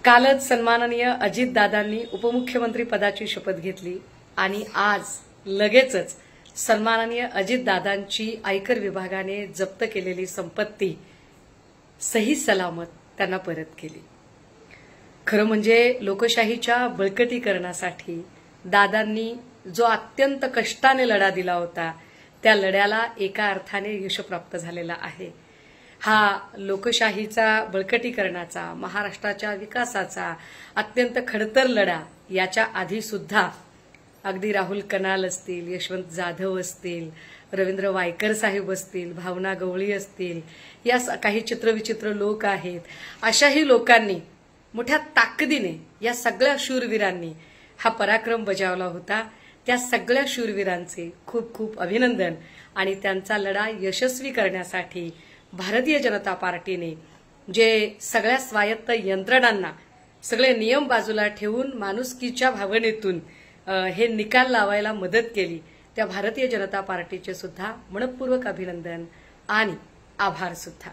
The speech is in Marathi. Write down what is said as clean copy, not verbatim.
कालच सन्माननीय अजितदादांनी उपमुख्यमंत्री पदाची शपथ घेतली आणि आज लगेचच सन्माननीय अजितदादांची आयकर विभागाने जप्त केलेली संपत्ती सही सलामत त्यांना परत केली। खरं म्हणजे लोकशाहीच्या बळकटीकरणासाठी दादांनी जो अत्यंत कष्टाने लढा दिला होता त्या लढ्याला एका अर्थाने यश प्राप्त झालेला आहे। हा लोकशाहीचा बळकटीकरणाचा महाराष्ट्राच्या विकासाचा अत्यंत खडतर लढा याच्या आधी सुद्धा अगदी राहुल कनाल असतील, यशवंत जाधव असतील, रवींद्र वायकर साहेब असतील, भावना गवळी असतील, या काही चित्रविचित्र लोक आहेत। अशाही लोकांनी मोठ्या ताकदीने या सगळ्या शूरवीरांनी हा पराक्रम बजावला होता। त्या सगळ्या शूरवीरांचे खूप खूप अभिनंदन आणि त्यांचा लढा यशस्वी करण्यासाठी भारतीय जनता पार्टीने जे सगळ्या स्वायत्त यंत्रणांना सगळे नियम बाजूला ठेवून माणुसकीच्या भावनेतून हे निकाल लावायला मदत केली त्या भारतीय जनता पार्टीचे सुद्धा मनपूर्वक अभिनंदन आणि आभार सुद्धा।